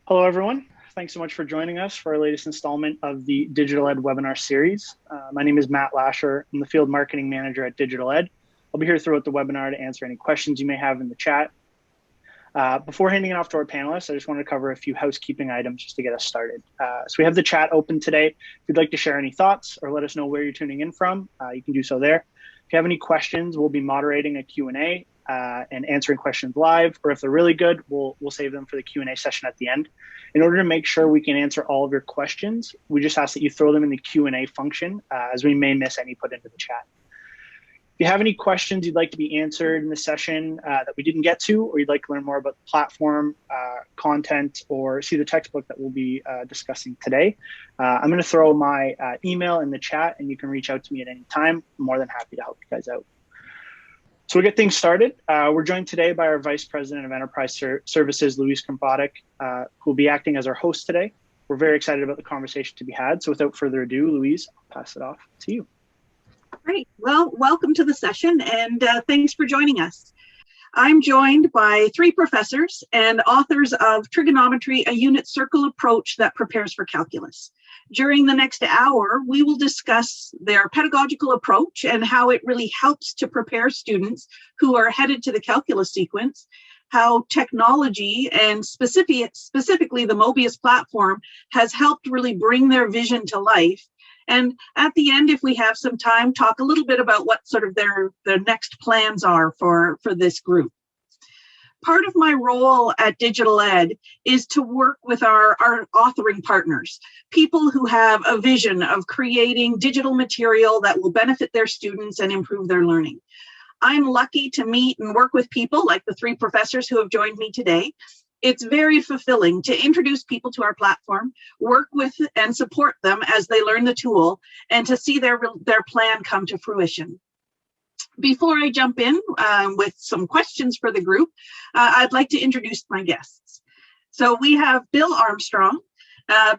Hello, everyone. Thanks so much for joining us for our latest installment of the DigitalEd webinar series. My name is Matt Lasher. I'm the Field Marketing Manager at DigitalEd. I'll be here throughout the webinar to answer any questions you may have in the chat. Before handing it off to our panelists, I just wanted to cover a few housekeeping items just to get us started. So we have the chat open today. If you'd like to share any thoughts or let us know where you're tuning in from, you can do so there. If you have any questions, we'll be moderating a Q&A and answering questions live, or if they're really good, we'll save them for the Q&A session at the end. In order to make sure we can answer all of your questions, we just ask that you throw them in the Q&A function, as we may miss any put into the chat. If you have any questions you'd like to be answered in the session that we didn't get to, or you'd like to learn more about the platform, content, or see the textbook that we'll be discussing today, I'm going to throw my email in the chat, and you can reach out to me at any time. I'm more than happy to help you guys out. So we'll get things started. We're joined today by our Vice President of Enterprise Services, Louise Krmpotice, who will be acting as our host today. We're very excited about the conversation to be had. So without further ado, Louise, I'll pass it off to you. Great. Well, welcome to the session, and thanks for joining us. I'm joined by three professors and authors of Trigonometry, a unit circle approach that prepares for calculus. During the next hour, we will discuss their pedagogical approach and how it really helps to prepare students who are headed to the calculus sequence, how technology and specifically the Mobius platform has helped really bring their vision to life. And at the end, if we have some time, talk a little bit about what sort of their next plans are for this group. Part of my role at DigitalEd is to work with our authoring partners, people who have a vision of creating digital material that will benefit their students and improve their learning. I'm lucky to meet and work with people like the three professors who have joined me today. It's very fulfilling to introduce people to our platform, work with and support them as they learn the tool, and to see their plan come to fruition. Before I jump in with some questions for the group, I'd like to introduce my guests. So we have Bill Armstrong.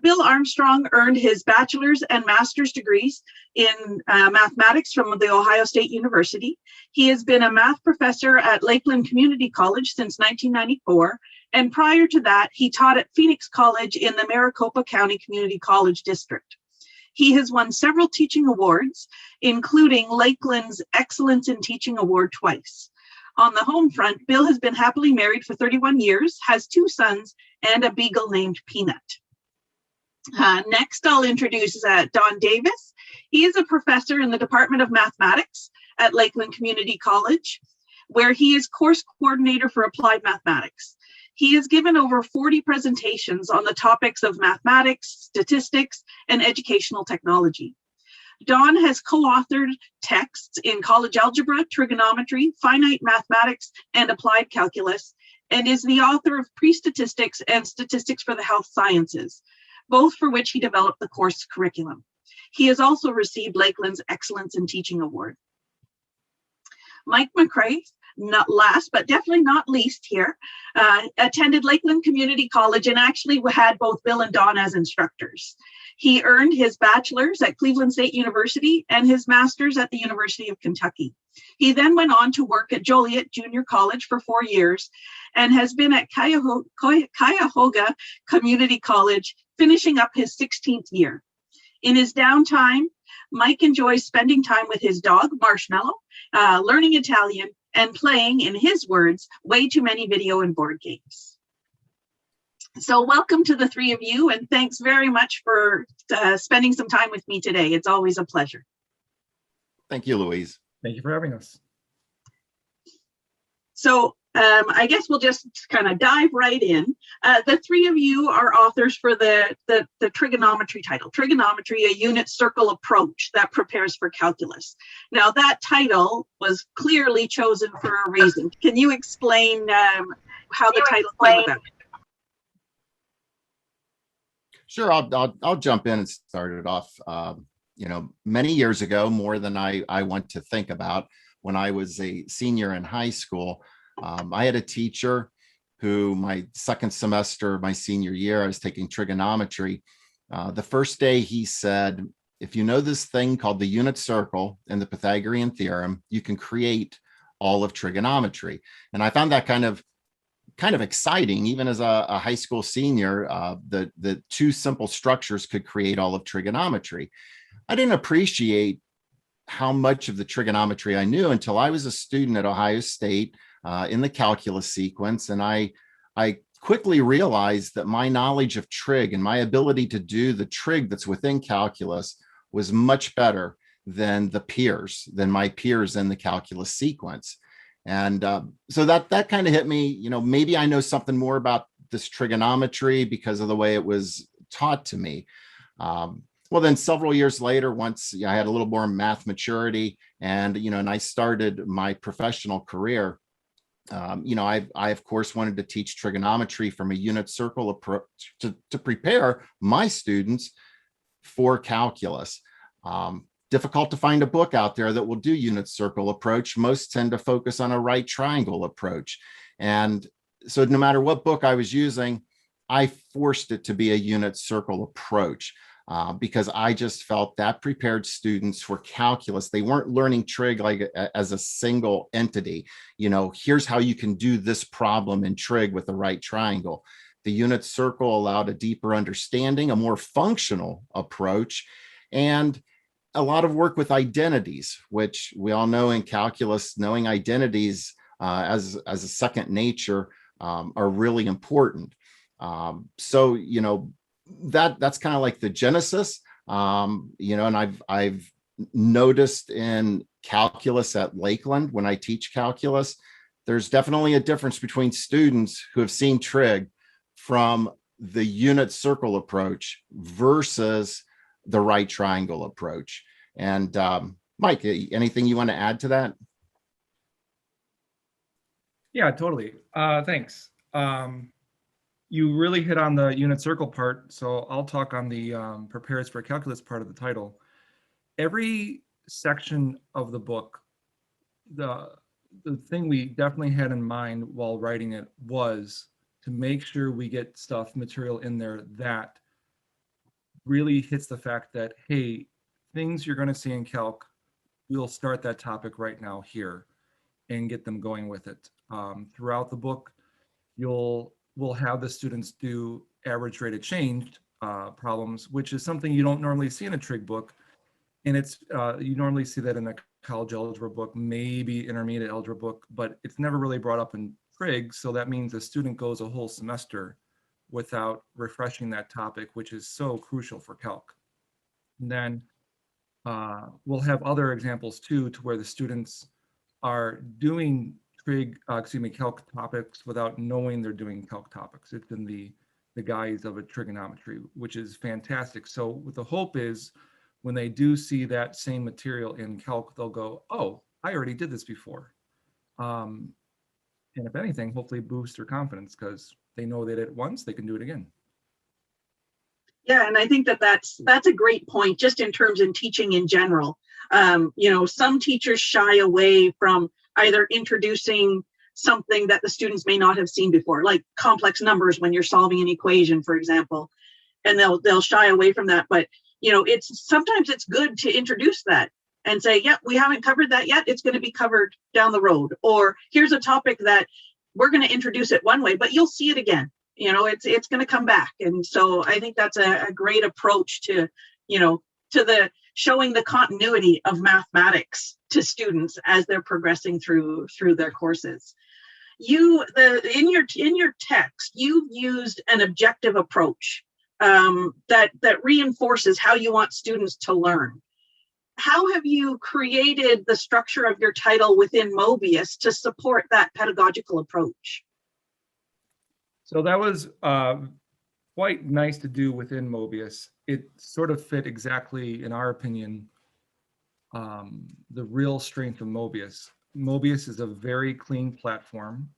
Bill Armstrong earned his bachelor's and master's degrees in mathematics from the Ohio State University. He has been a math professor at Lakeland Community College since 1994. And prior to that, he taught at Phoenix College in the Maricopa County Community College District. He has won several teaching awards, including Lakeland's Excellence in Teaching Award twice. On the home front, Bill has been happily married for 31 years, has two sons, and a beagle named Peanut. Next, I'll introduce Don Davis. He is a professor in the Department of Mathematics at Lakeland Community College, where he is course coordinator for applied mathematics. He has given over 40 presentations on the topics of mathematics, statistics, and educational technology. Don has co-authored texts in college algebra, trigonometry, finite mathematics, and applied calculus, and is the author of Pre-Statistics and Statistics for the Health Sciences, both for which he developed the course curriculum. He has also received Lakeland's Excellence in Teaching Award. Mike McCraith, not last, but definitely not least here, attended Lakeland Community College and actually had both Bill and Don as instructors. He earned his bachelor's at Cleveland State University and his master's at the University of Kentucky. He then went on to work at Joliet Junior College for 4 years and has been at Cuyahoga Community College, finishing up his 16th year. In his downtime, Mike enjoys spending time with his dog, Marshmallow, learning Italian, and playing, in his words, way too many video and board games. So welcome to the three of you, and thanks very much for spending some time with me today. It's always a pleasure. Thank you, Louise. Thank you for having us. So I guess we'll just kind of dive right in. The three of you are authors for the trigonometry title, Trigonometry, a unit circle approach that prepares for calculus. Now that title was clearly chosen for a reason. Can you explain how the title came about? Sure, I'll jump in and start it off. Many years ago, more than I want to think about, when I was a senior in high school, I had a teacher who, my second semester, my senior year, I was taking trigonometry. The first day he said, if you know this thing called the unit circle and the Pythagorean theorem, you can create all of trigonometry. And I found that kind of kind of exciting. Even as a high school senior, the two simple structures could create all of trigonometry. I didn't appreciate how much of the trigonometry I knew until I was a student at Ohio State in the calculus sequence. And I quickly realized that my knowledge of trig and my ability to do the trig that's within calculus was much better than my peers in the calculus sequence. And so that kind of hit me, you know, maybe I know something more about this trigonometry because of the way it was taught to me. Well, then several years later, once I had a little more math maturity and, you know, and I started my professional career, you know, I of course wanted to teach trigonometry from a unit circle approach to prepare my students for calculus. Difficult to find a book out there that will do unit circle approach. Most tend to focus on a right triangle approach. And so no matter what book I was using, I forced it to be a unit circle approach. Because I just felt that prepared students for calculus. They weren't learning trig like as a single entity. You know, here's how you can do this problem in trig with the right triangle. The unit circle allowed a deeper understanding, a more functional approach, and a lot of work with identities, which we all know in calculus, knowing identities as a second nature are really important. So, you know, that's kind of like the genesis, you know, and I've noticed in calculus at Lakeland, when I teach calculus, there's definitely a difference between students who have seen trig from the unit circle approach versus the right triangle approach. And Mike, anything you want to add to that? Yeah, totally. Thanks. You really hit on the unit circle part, so I'll talk on the prepares for calculus part of the title. Every section of the book, the thing we definitely had in mind while writing it was to make sure we get material in there that really hits the fact that, hey, things you're going to see in calc, we'll start that topic right now here and get them going with it. Throughout the book, we'll have the students do average rate of change problems, which is something you don't normally see in a trig book. And it's you normally see that in a college algebra book, maybe intermediate algebra book, but it's never really brought up in trig. So that means a student goes a whole semester without refreshing that topic, which is so crucial for calc. And then we'll have other examples too, to where the students are doing calc topics without knowing they're doing calc topics. It's in the guise of a trigonometry, which is fantastic. So what the hope is, when they do see that same material in calc, they'll go, oh, I already did this before. And if anything, hopefully boost their confidence because they know they did it once, they can do it again. Yeah, and I think that's a great point, just in terms in teaching in general. You know, some teachers shy away from either introducing something that the students may not have seen before, like complex numbers when you're solving an equation, for example, and they'll shy away from that. But you know, sometimes it's good to introduce that and say, yeah, we haven't covered that yet. It's going to be covered down the road. Or here's a topic that we're going to introduce it one way, but you'll see it again. You know, it's going to come back. And so I think that's a great approach to, you know, to the showing the continuity of mathematics to students as they're progressing through their courses. In your text, you've used an objective approach that reinforces how you want students to learn. How have you created the structure of your title within Mobius to support that pedagogical approach? So that was quite nice to do within Mobius. It sort of fit exactly, in our opinion, the real strength of Mobius. Mobius is a very clean platform.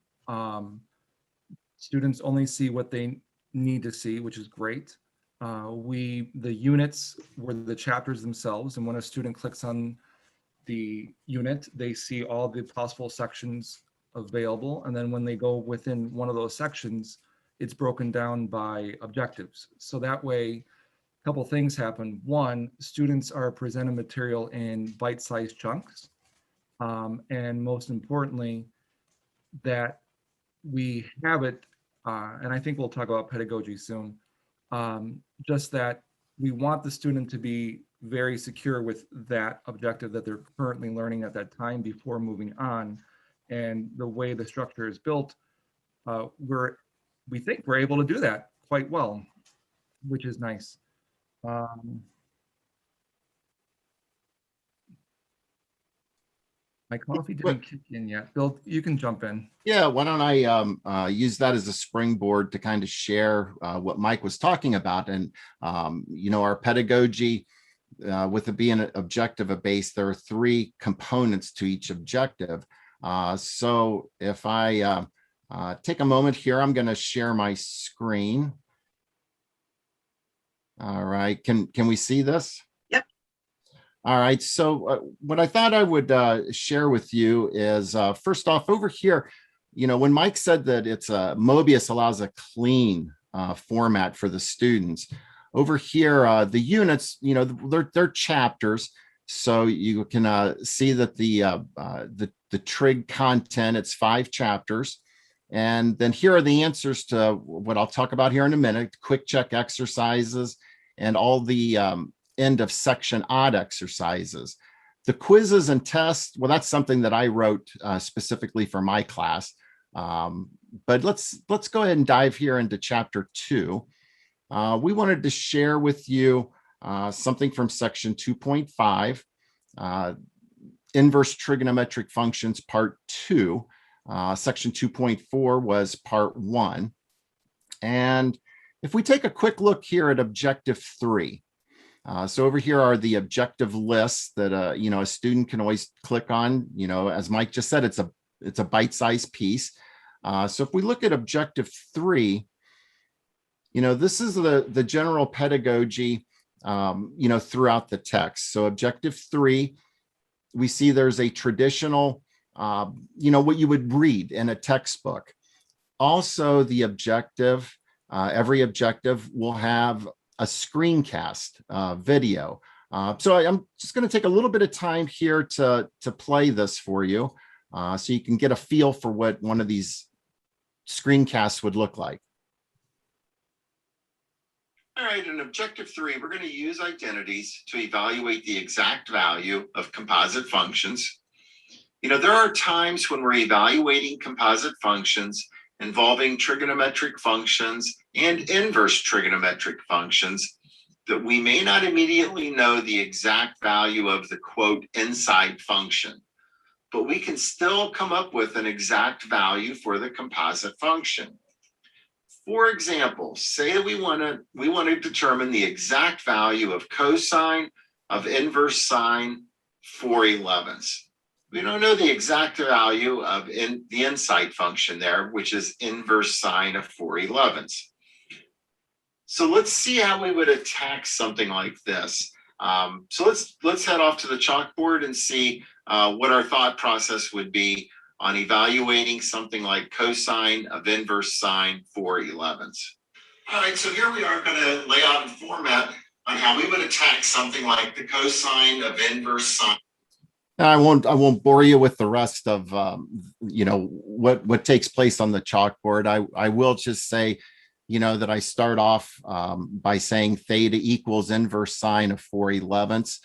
Students only see what they need to see, which is great. The units were the chapters themselves, and when a student clicks on the unit, they see all the possible sections available, and then when they go within one of those sections, it's broken down by objectives. So that way, a couple things happen. One, students are presented material in bite-sized chunks, and most importantly, that we have it, and I think we'll talk about pedagogy soon, just that we want the student to be very secure with that objective that they're currently learning at that time before moving on. And the way the structure is built, we think we're able to do that quite well, which is nice. My coffee didn't kick in yet. Bill, you can jump in. Yeah, why don't I use that as a springboard to kind of share what Mike was talking about. And, our pedagogy, with it being an objective of base, there are 3 components to each objective. So if I take a moment here, I'm going to share my screen. All right, can we see this? Yep. All right, so what I thought I would share with you is, first off, over here, when Mike said that Mobius allows a clean format for the students, over here, the units, they're chapters. So you can see that the trig content, it's 5 chapters. And then here are the answers to what I'll talk about here in a minute, quick check exercises, and all the end of section odd exercises. The quizzes and tests, well, that's something that I wrote specifically for my class. But let's go ahead and dive here into chapter 2. We wanted to share with you something from section 2.5, inverse trigonometric functions, part 2. Section 2.4 was part 1. And if we take a quick look here at objective 3, so over here are the objective lists that a student can always click on. As Mike just said, it's a bite-sized piece. So if we look at objective 3, this is the general pedagogy, throughout the text. So objective 3, we see there's a traditional, what you would read in a textbook. Also, the objective, every objective will have a screencast video. So I'm just going to take a little bit of time here to play this for you, so you can get a feel for what one of these screencasts would look like. All right, in objective 3, we're going to use identities to evaluate the exact value of composite functions. There are times when we're evaluating composite functions involving trigonometric functions and inverse trigonometric functions that we may not immediately know the exact value of the quote inside function, but we can still come up with an exact value for the composite function. For example, say that we want to determine the exact value of cosine of inverse sine 4/11. We don't know the exact value of the inside function there, which is inverse sine of 4/11. So let's see how we would attack something like this. So let's head off to the chalkboard and see what our thought process would be on evaluating something like cosine of inverse sine 4/11. All right, so here we are going to lay out a format on how we would attack something like the cosine of inverse sine. I won't bore you with the rest of what takes place on the chalkboard. I will just say, that I start off by saying theta equals inverse sine of 4/11.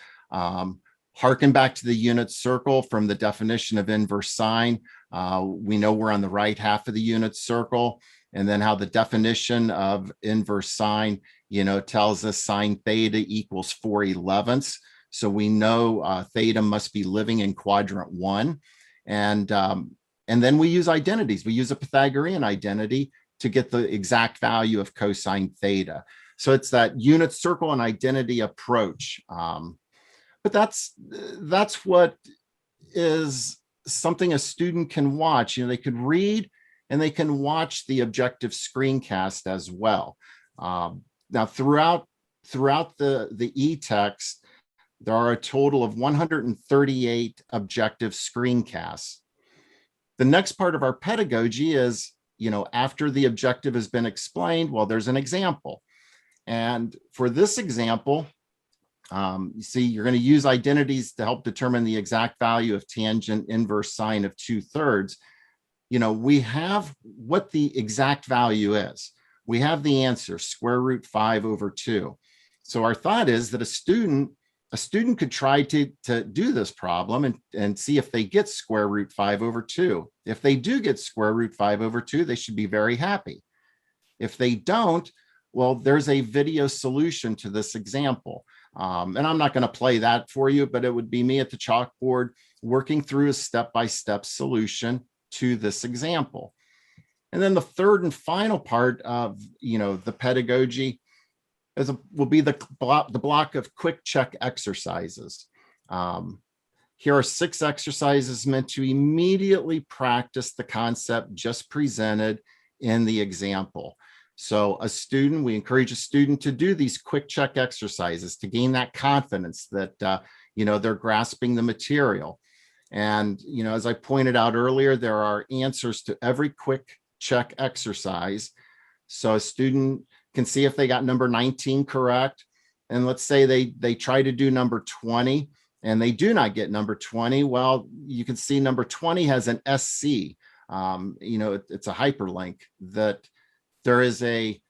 Harken back to the unit circle from the definition of inverse sine. We know we're on the right half of the unit circle, and then how the definition of inverse sine, tells us sine theta equals 4/11. So we know theta must be living in quadrant 1. And then we use identities. We use a Pythagorean identity to get the exact value of cosine theta. So it's that unit circle and identity approach. But that's what is something a student can watch. They could read and they can watch the objective screencast as well. Now throughout the e-text, there are a total of 138 objective screencasts. The next part of our pedagogy is, after the objective has been explained, well, there's an example. And for this example, you see, you're going to use identities to help determine the exact value of tangent inverse sine of 2/3. we have what the exact value is. We have the answer, square root 5/2. So our thought is that a student could try to do this problem and see if they get square root 5/2. If they do get square root 5/2, they should be very happy. If they don't, well, there's a video solution to this example. And I'm not going to play that for you, but it would be me at the chalkboard working through a step-by-step solution to this example. And then the third and final part of the pedagogy will be the block of quick check exercises. Here are 6 exercises meant to immediately practice the concept just presented in the example. So we encourage a student to do these quick check exercises to gain that confidence that they're grasping the material. And as I pointed out earlier, there are answers to every quick check exercise. So a student can see if they got number 19 correct. And let's say they try to do number 20 and they do not get number 20. Well, you can see number 20 has an SC. It's a hyperlink that there is a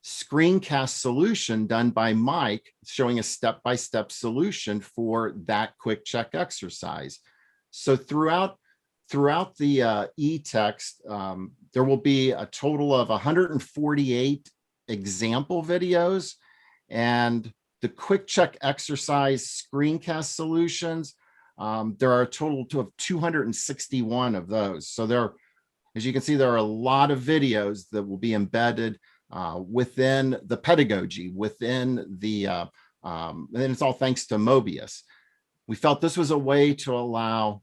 screencast solution done by Mike showing a step-by-step solution for that quick check exercise. So throughout the e-text, there will be a total of 148 example videos, and the quick check exercise screencast solutions, there are a total of 261 of those. So as you can see, there are a lot of videos that will be embedded within the pedagogy, within the, and it's all thanks to Mobius. We felt this was a way to allow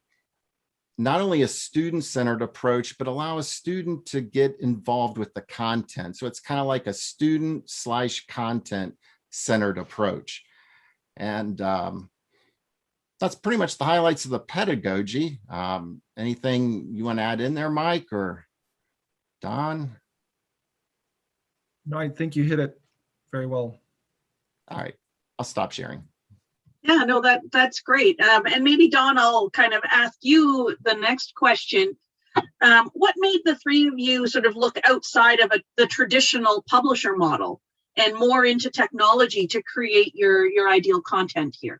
not only a student-centered approach, but allow a student to get involved with the content. So it's kind of like a student/content centered approach. And that's pretty much the highlights of the pedagogy. Anything you want to add in there, Mike or Don? No, I think you hit it very well. All right, I'll stop sharing. Yeah, no, that's great. And maybe Don, I'll kind of ask you the next question. What made the three of you sort of look outside of the traditional publisher model and more into technology to create your ideal content here?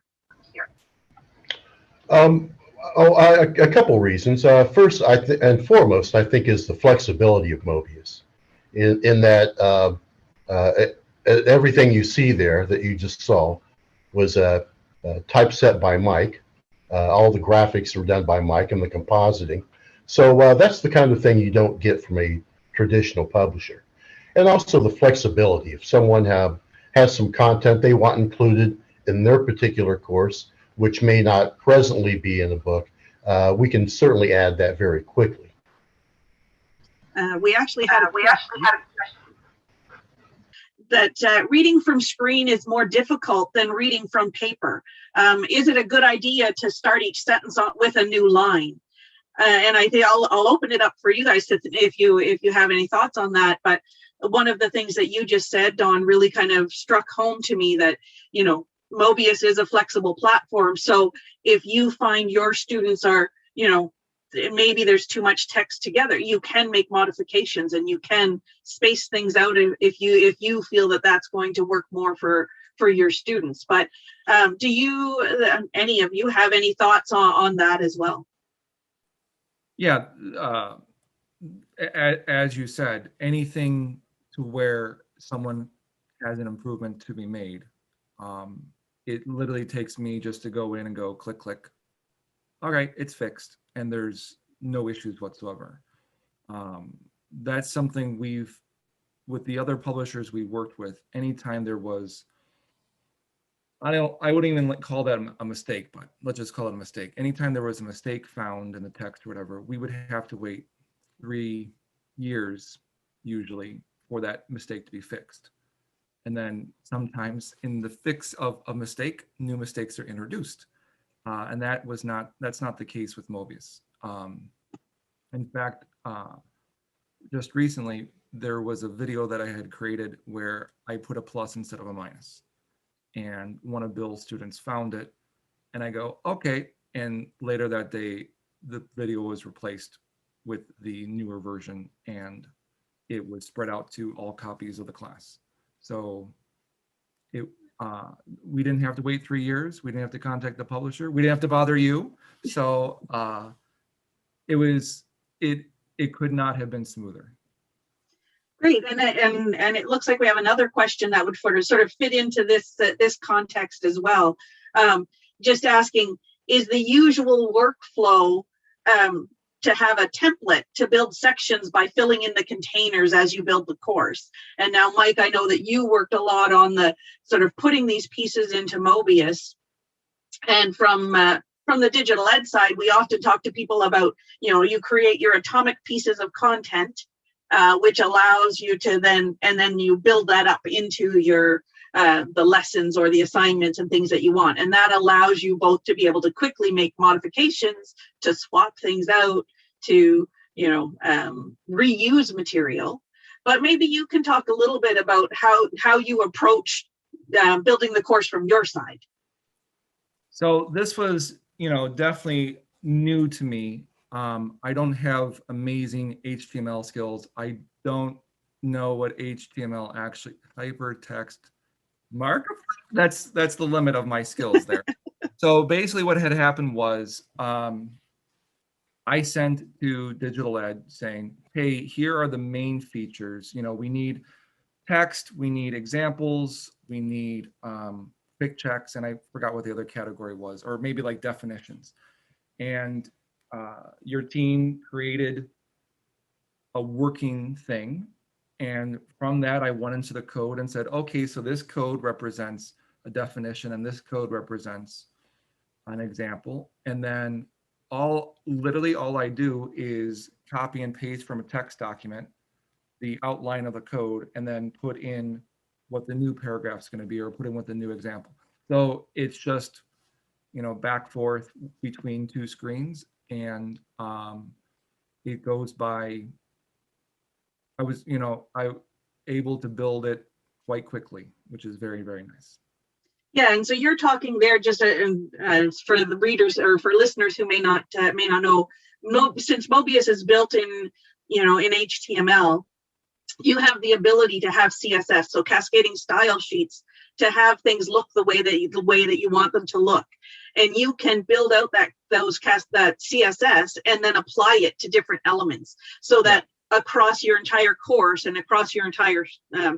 A couple reasons. First, and foremost, I think, is the flexibility of Mobius, in that everything you see there that you just saw was typeset by Mike. All the graphics were done by Mike and the compositing. So that's the kind of thing you don't get from a traditional publisher. And also the flexibility. If someone has some content they want included in their particular course, which may not presently be in a book, we can certainly add that very quickly. We actually had a question that reading from screen is more difficult than reading from paper. Is it a good idea to start each sentence with a new line? And I think I'll open it up for you guys if you have any thoughts on that. But one of the things that you just said, Don, really kind of struck home to me that, Mobius is a flexible platform. So if you find your students are, maybe there's too much text together, you can make modifications and you can space things out if you feel that that's going to work more for your students. But do you, any of you, have any thoughts on that as well? Yeah, as you said, anything to where someone has an improvement to be made. It literally takes me just to go in and go click, click. All right, it's fixed, and there's no issues whatsoever. That's something with the other publishers we worked with, anytime there was, I wouldn't even call that a mistake, but let's just call it a mistake. Anytime there was a mistake found in the text or whatever, we would have to wait 3 years usually for that mistake to be fixed. And then sometimes in the fix of a mistake, new mistakes are introduced. And that's not the case with Mobius. In fact, just recently, there was a video that I had created where I put a plus instead of a minus. And one of Bill's students found it. And I go, okay. And later that day, the video was replaced with the newer version, and it was spread out to all copies of the class. So it we didn't have to wait 3 years. We didn't have to contact the publisher. We didn't have to bother you. So it could not have been smoother. Great, and it looks like we have another question that would sort of fit into this context as well. Just asking, is the usual workflow to have a template to build sections by filling in the containers as you build the course? And now, Mike, I know that you worked a lot on the sort of putting these pieces into Mobius, and from the digital ed side, we often talk to people about, you create your atomic pieces of content, which allows you to then you build that up into your the lessons or the assignments and things that you want. And that allows you both to be able to quickly make modifications, to swap things out, to, reuse material. But maybe you can talk a little bit about how you approach building the course from your side. So this was, definitely new to me. I don't have amazing HTML skills. I don't know what HTML actually, hypertext markup. That's the limit of my skills there. So basically what had happened was I sent to DigitalEd saying, hey, here are the main features. We need text, we need examples, we need quick checks, and I forgot what the other category was, or maybe like definitions. And your team created a working thing. And from that, I went into the code and said, okay, so this code represents a definition and this code represents an example. And then literally all I do is copy and paste from a text document the outline of the code and then put in what the new paragraph is going to be, or put in what the new example. So it's just, back forth between two screens, and it goes by. I was able to build it quite quickly, which is very, very nice. Yeah, and so you're talking there just for the readers or for listeners who may not know, since Mobius is built in HTML, you have the ability to have CSS, so cascading style sheets, to have things look the way that you want them to look, and you can build out that CSS and then apply it to different elements, so that across your entire course and across your entire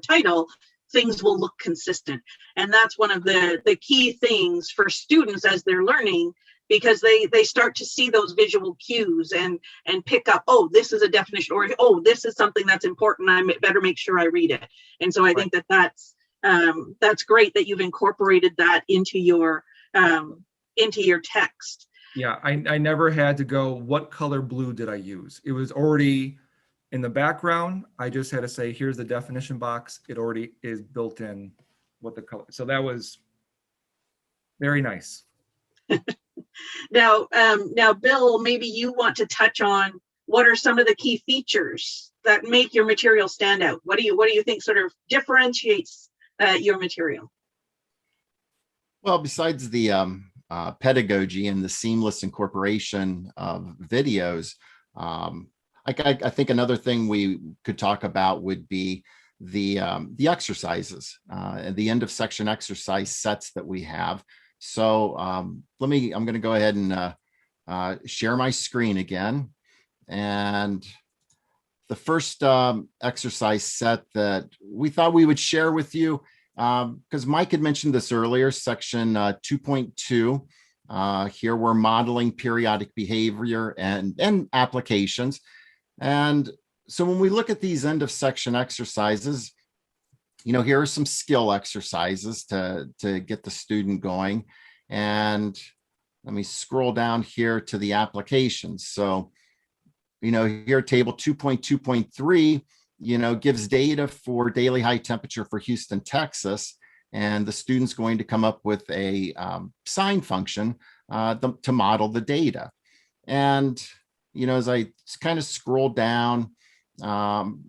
title, things will look consistent. And that's one of the key things for students as they're learning, because they start to see those visual cues and pick up, oh, this is a definition, or oh, this is something that's important, I better make sure I read it. And so I think that's great that you've incorporated that into your text. Yeah, I never had to go, what color blue did I use? It was already in the background. I just had to say, here's the definition box. It already is built in what the color. So that was very nice. Now, Bill, maybe you want to touch on what are some of the key features that make your material stand out? What do you think sort of differentiates your material? Well, besides the pedagogy and the seamless incorporation of videos, I think another thing we could talk about would be the exercises, the end of section exercise sets that we have. So I'm going to go ahead and share my screen again. And the first exercise set that we thought we would share with you, because Mike had mentioned this earlier, section 2.2. Here we're modeling periodic behavior and applications. And so when we look at these end of section exercises, here are some skill exercises to get the student going. And let me scroll down here to the applications. So, here table 2.2.3, gives data for daily high temperature for Houston, Texas. And the student's going to come up with a sine function to model the data. And as I kind of scroll down, number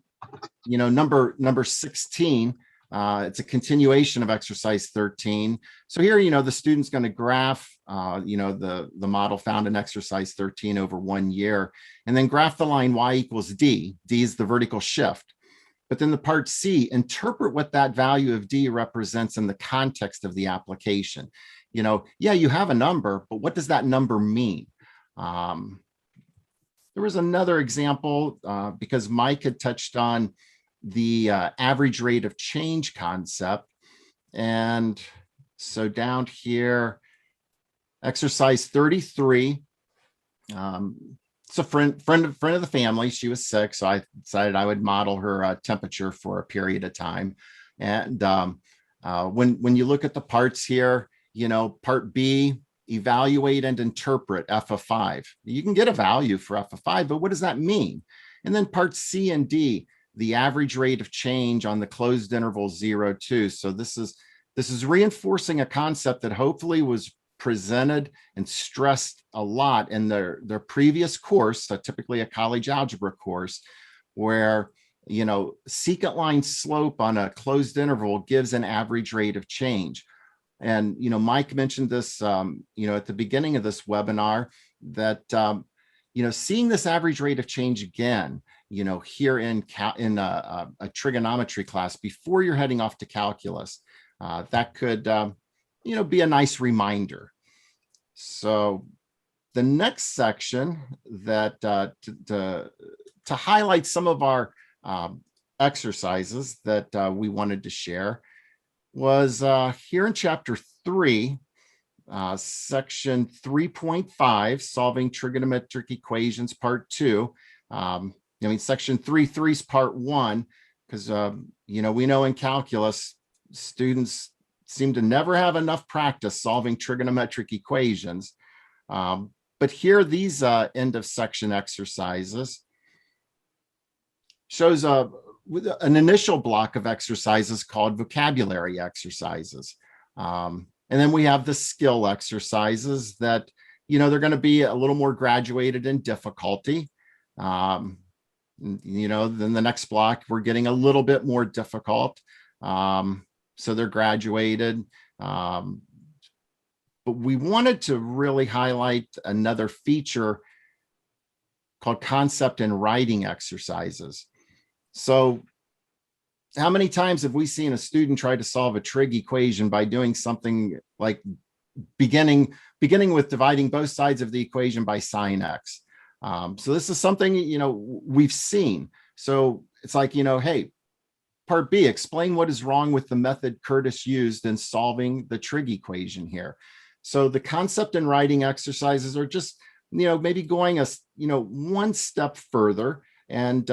16, It's a continuation of exercise 13. So here, the student's going to graph, the model found in exercise 13 over 1 year, and then graph the line y equals d. D is the vertical shift. But then the part C, interpret what that value of D represents in the context of the application. Yeah, you have a number, but what does that number mean? There was another example because Mike had touched on the average rate of change concept. And so down here, exercise 33, it's a friend of the family. She was sick, so I decided I would model her temperature for a period of time. And when you look at the parts here, part B, evaluate and interpret f of 5. You can get a value for f of 5, but what does that mean? And then parts C and D, the average rate of change on the closed interval 0, 2. So this is reinforcing a concept that hopefully was presented and stressed a lot in their previous course, typically a college algebra course, where secant line slope on a closed interval gives an average rate of change. And Mike mentioned this at the beginning of this webinar, that seeing this average rate of change again here in a trigonometry class before you're heading off to calculus, that could be a nice reminder. So the next section that to highlight some of our exercises that we wanted to share was here in chapter 3, section 3.5, solving trigonometric equations, part 2. Section 3.3 is part 1, because we know in calculus students seem to never have enough practice solving trigonometric equations. But here, these end of section exercises shows with an initial block of exercises called vocabulary exercises. And then we have the skill exercises that, they're going to be a little more graduated in difficulty. Then the next block, we're getting a little bit more difficult. So they're graduated. But we wanted to really highlight another feature called concept and writing exercises. So how many times have we seen a student try to solve a trig equation by doing something like beginning with dividing both sides of the equation by sine x? So this is something, we've seen. So it's like, hey, part B, explain what is wrong with the method Curtis used in solving the trig equation here. So the concept and writing exercises are just, maybe going one step further. And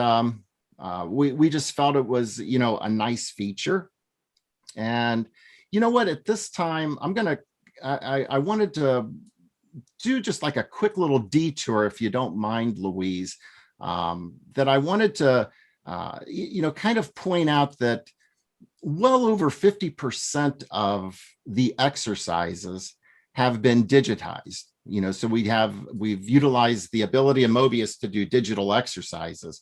we just felt it was, a nice feature. And at this time, I wanted to do just like a quick little detour, if you don't mind, Louise, that I wanted to, kind of point out that well over 50% of the exercises have been digitized. So we've utilized the ability of Mobius to do digital exercises.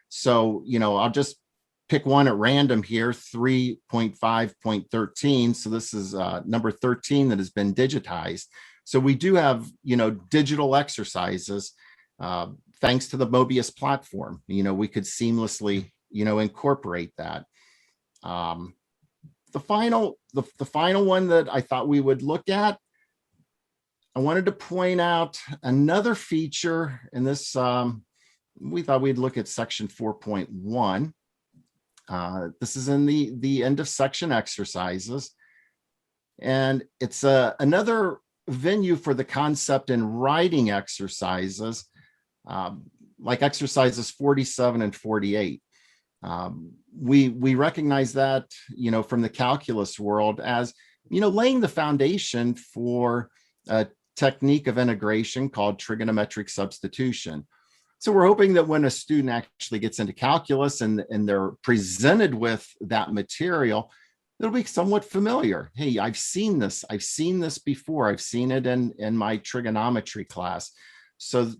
So, I'll just pick one at random here, 3.5.13. So this is number 13 that has been digitized. So we do have, digital exercises, thanks to the Mobius platform. We could seamlessly, incorporate that. The final one that I thought we would look at, I wanted to point out another feature in this. We thought we'd look at section 4.1. This is in the end of section exercises. And it's another venue for the concept and writing exercises, like exercises 47 and 48. We recognize that, from the calculus world as, laying the foundation for a technique of integration called trigonometric substitution. So we're hoping that when a student actually gets into calculus and they're presented with that material, it'll be somewhat familiar. Hey, I've seen this before. I've seen it in my trigonometry class. So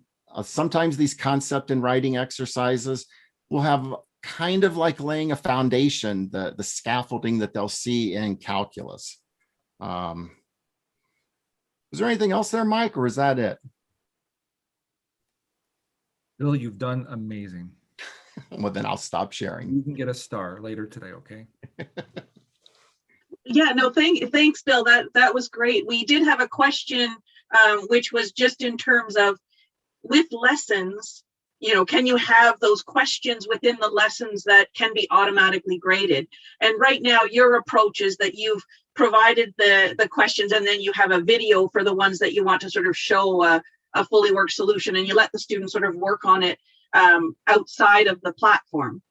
sometimes these concept and writing exercises will have kind of like laying a foundation, the scaffolding that they'll see in calculus. Is there anything else there, Mike, or is that it? Bill, you've done amazing. Well, then I'll stop sharing. You can get a star later today, okay? Yeah, no, thanks, Bill. That was great. We did have a question, which was just in terms of with lessons, can you have those questions within the lessons that can be automatically graded? And right now, your approach is that you've provided the questions, and then you have a video for the ones that you want to sort of show a fully worked solution, and you let the students sort of work on it outside of the platform.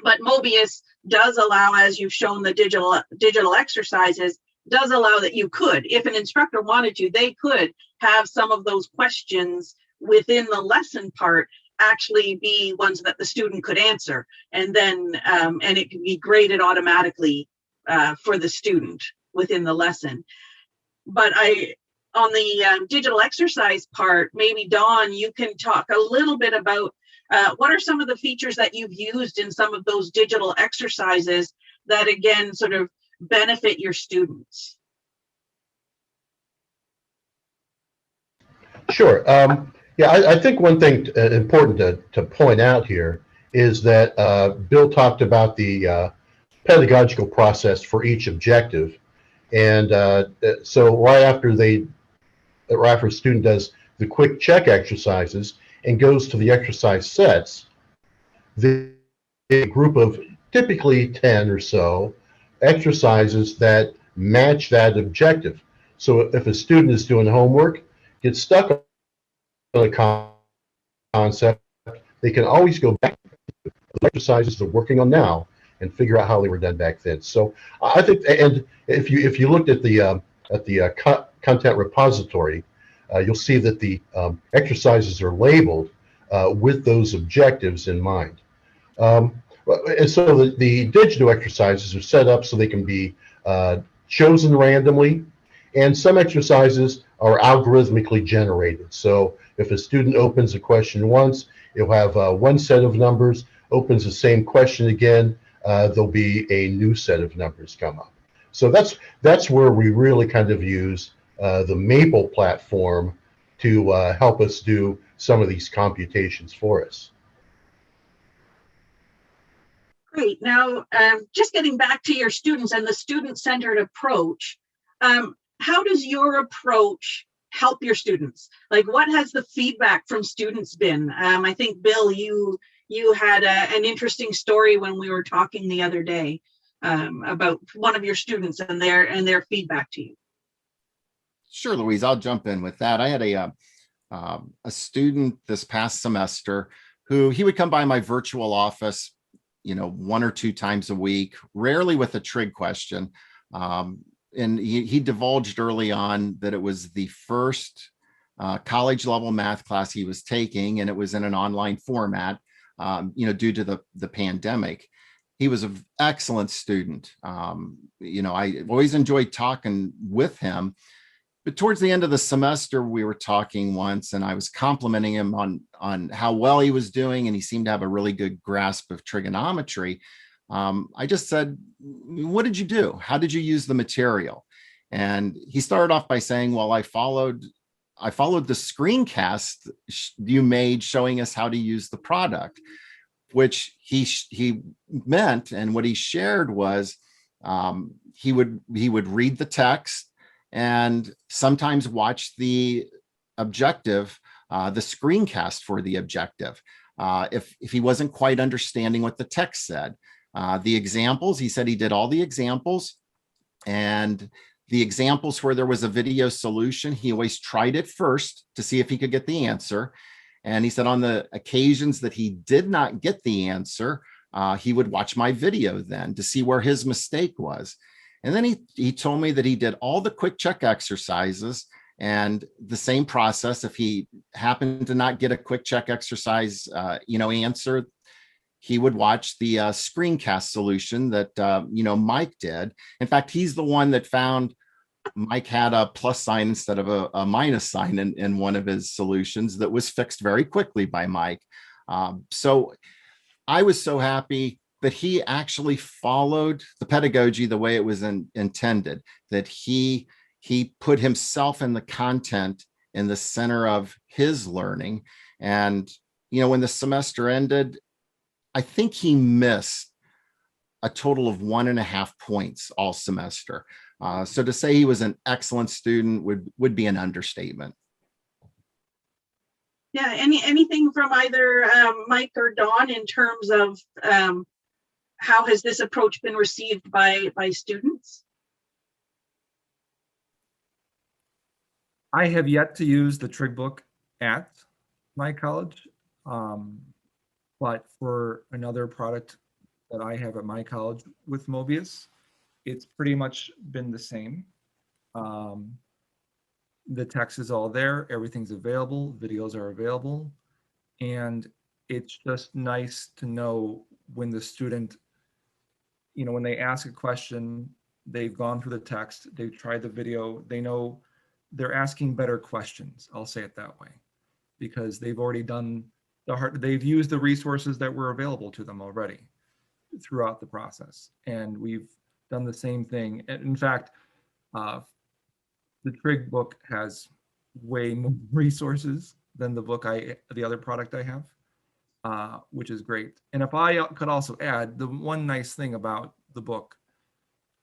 But Mobius does allow, as you've shown the digital exercises, does allow that you could, if an instructor wanted to, they could have some of those questions within the lesson part actually be ones that the student could answer, and then and it can be graded automatically for the student within the lesson. But on the digital exercise part, maybe Dawn, you can talk a little bit about what are some of the features that you've used in some of those digital exercises that, again, sort of benefit your students? Sure. Yeah, I think one thing important to point out here is that Bill talked about the pedagogical process for each objective. And so right after a student does the quick check exercises and goes to the exercise sets, the group of typically 10 or so exercises that match that objective. So if a student is doing homework, gets stuck on a concept, they can always go back to the exercises they're working on now and figure out how they were done back then. So I think, and if you looked at the content repository, you'll see that the exercises are labeled with those objectives in mind. And so the digital exercises are set up so they can be chosen randomly, and some exercises are algorithmically generated. So if a student opens a question once, it'll have one set of numbers, opens the same question again, there'll be a new set of numbers come up. So that's where we really kind of use the Maple platform to help us do some of these computations for us. Great. Now, just getting back to your students and the student-centered approach, how does your approach help your students? Like, what has the feedback from students been? I think, Bill, you had an interesting story when we were talking the other day about one of your students and their feedback to you. Sure, Louise, I'll jump in with that. I had a student this past semester who he would come by my virtual office, 1 or 2 times a week, rarely with a trig question. And he divulged early on that it was the first college level math class he was taking, and it was in an online format, due to the pandemic. He was an excellent student. I always enjoyed talking with him. But towards the end of the semester, we were talking once, and I was complimenting him on how well he was doing, and he seemed to have a really good grasp of trigonometry. I just said, "What did you do? How did you use the material?" And he started off by saying, "Well, I followed the screencast you made showing us how to use the product," which he meant, and what he shared was he would read the text and sometimes watch the objective, the screencast for the objective, if he wasn't quite understanding what the text said. The examples, he said he did all the examples, and the examples where there was a video solution, he always tried it first to see if he could get the answer. And he said on the occasions that he did not get the answer, he would watch my video then to see where his mistake was. And then he told me that he did all the quick check exercises, and the same process, if he happened to not get a quick check exercise, answer, he would watch the screencast solution that, Mike did. In fact, he's the one that found Mike had a plus sign instead of a minus sign in one of his solutions that was fixed very quickly by Mike. So I was so happy that he actually followed the pedagogy the way it was intended, that he put himself and the content in the center of his learning. And, when the semester ended, I think he missed a total of 1.5 points all semester. So to say he was an excellent student would be an understatement. Yeah, anything from either Mike or Dawn in terms of how has this approach been received by students? I have yet to use the Trig book at my college, but for another product that I have at my college with Mobius, it's pretty much been the same. The text is all there, everything's available, videos are available, and it's just nice to know when the student, when they ask a question, they've gone through the text, they've tried the video, they know they're asking better questions, I'll say it that way, because they've already done they've used the resources that were available to them already throughout the process. And we've done the same thing. And in fact, the Trig book has way more resources than the other product I have, which is great. And if I could also add, the one nice thing about the book,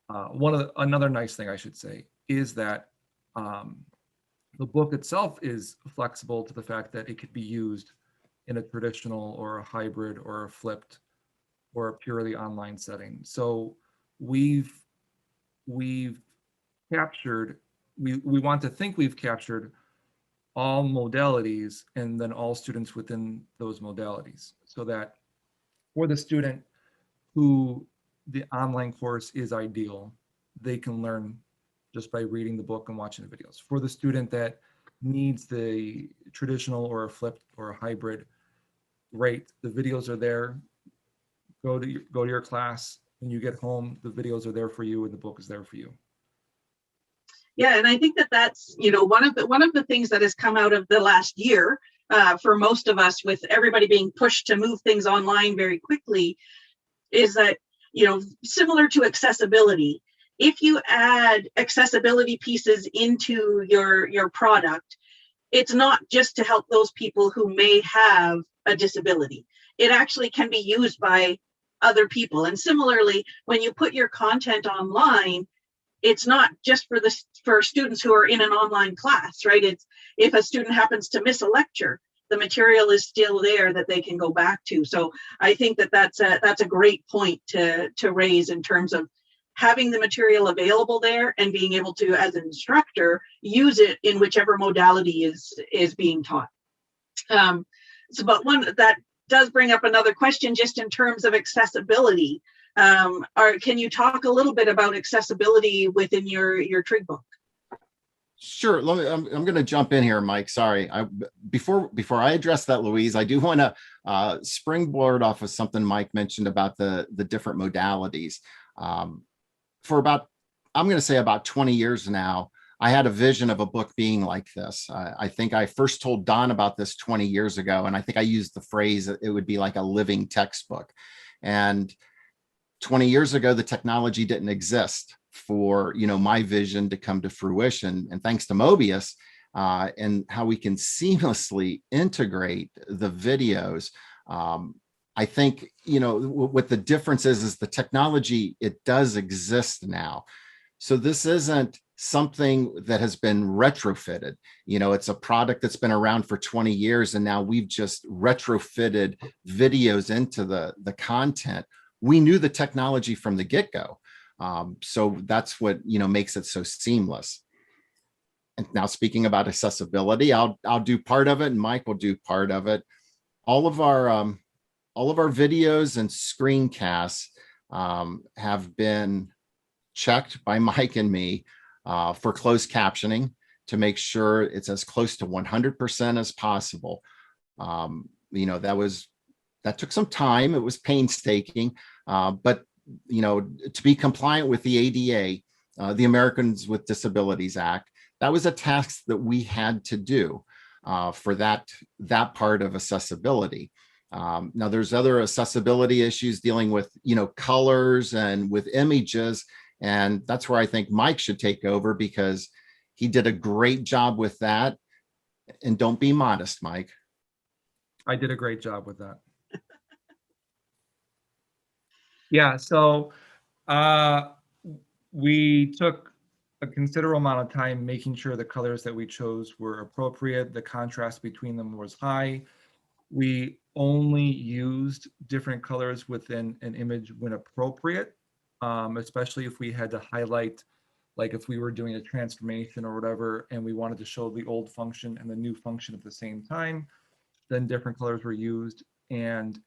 another nice thing I should say, is that the book itself is flexible to the fact that it could be used in a traditional or a hybrid or a flipped or a purely online setting. So we've captured, we want to think we've captured all modalities and then all students within those modalities, so that for the student who the online course is ideal, they can learn just by reading the book and watching the videos. For the student that needs the traditional or a flipped or a hybrid, great, the videos are there. Go to your class. When you get home, the videos are there for you and the book is there for you. Yeah, and I think that's one of the things that has come out of the last year for most of us, with everybody being pushed to move things online very quickly, is that similar to accessibility, if you add accessibility pieces into your product, it's not just to help those people who may have a disability. It actually can be used by other people. And similarly, when you put your content online, it's not just for students who are in an online class, right? It's if a student happens to miss a lecture, the material is still there that they can go back to. So I think that's a great point to raise in terms of having the material available there and being able to, as an instructor, use it in whichever modality is being taught. But one that does bring up another question, just in terms of accessibility. Can you talk a little bit about accessibility within your Trig book? Sure. I'm going to jump in here, Mike. Sorry. Before I address that, Louise, I do want to springboard off of something Mike mentioned about the different modalities. For about, I'm going to say about 20 years now, I had a vision of a book being like this. I think I first told Don about this 20 years ago, and I think I used the phrase it would be like a living textbook. And 20 years ago, the technology didn't exist for my vision to come to fruition. And thanks to Mobius and how we can seamlessly integrate the videos, I think, what the difference is the technology, it does exist now. So this isn't something that has been retrofitted. It's a product that's been around for 20 years, and now we've just retrofitted videos into the content. We knew the technology from the get-go. So that's what, makes it so seamless. And now speaking about accessibility, I'll do part of it and Mike will do part of it. All of our videos and screencasts have been checked by Mike and me for closed captioning to make sure it's as close to 100% as possible. That took some time. It was painstaking, but to be compliant with the ADA, the Americans with Disabilities Act, that was a task that we had to do for that part of accessibility. Now there's other accessibility issues dealing with, colors and with images. And that's where I think Mike should take over because he did a great job with that. And don't be modest, Mike. I did a great job with that. Yeah, so we took a considerable amount of time making sure the colors that we chose were appropriate. The contrast between them was high. We only used different colors within an image when appropriate, especially if we had to highlight, like if we were doing a transformation or whatever, and we wanted to show the old function and the new function at the same time, then different colors were used. And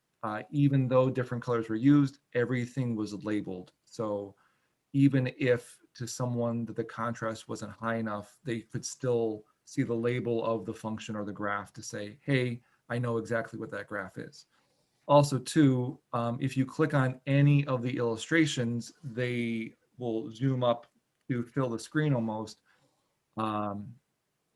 even though different colors were used, everything was labeled. So even if to someone that the contrast wasn't high enough, they could still see the label of the function or the graph to say, hey, I know exactly what that graph is. Also too, if you click on any of the illustrations, they will zoom up to fill the screen almost.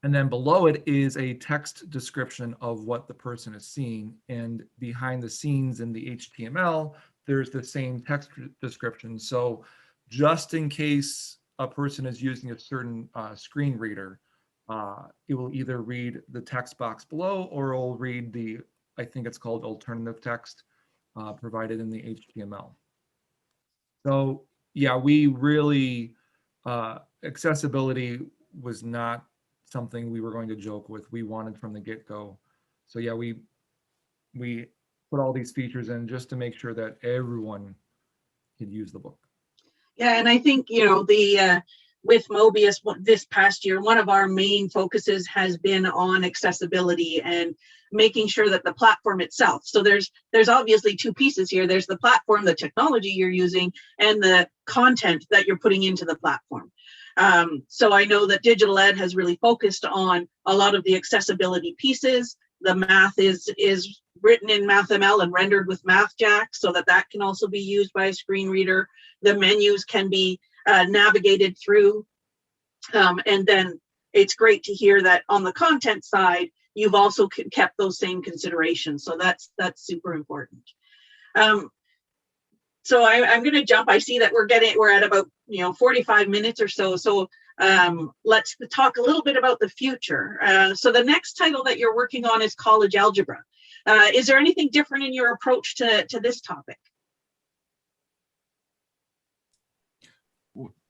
And then below it is a text description of what the person is seeing. And behind the scenes in the HTML, there's the same text description. So just in case a person is using a certain screen reader, it will either read the text box below or it will read the, I think it's called alternative text provided in the HTML. So yeah, we really, accessibility was not something we were going to joke with. We wanted from the get-go. So yeah, we put all these features in just to make sure that everyone could use the book. Yeah, and I think, with Mobius this past year, one of our main focuses has been on accessibility and making sure that the platform itself. So there's obviously two pieces here. There's the platform, the technology you're using, and the content that you're putting into the platform. So I know that DigitalEd has really focused on a lot of the accessibility pieces. The math is written in MathML and rendered with MathJack so that can also be used by a screen reader. The menus can be navigated through. And then it's great to hear that on the content side, you've also kept those same considerations. So that's super important. So I'm going to jump. I see that we're at about 45 minutes or so. So let's talk a little bit about the future. So the next title that you're working on is college algebra. Is there anything different in your approach to this topic?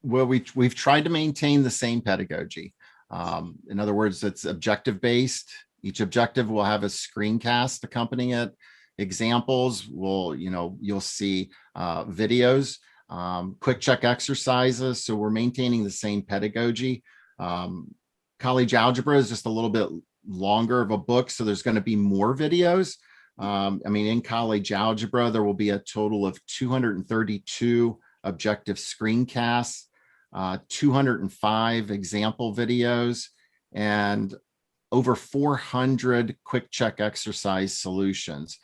Well, we've tried to maintain the same pedagogy. In other words, it's objective based. Each objective will have a screencast accompanying it. Examples will, you'll see videos, quick check exercises. So we're maintaining the same pedagogy. College algebra is just a little bit longer of a book, so there's going to be more videos. In college algebra, there will be a total of 232 objective screencasts, 205 example videos, and over 400 quick check exercise solutions.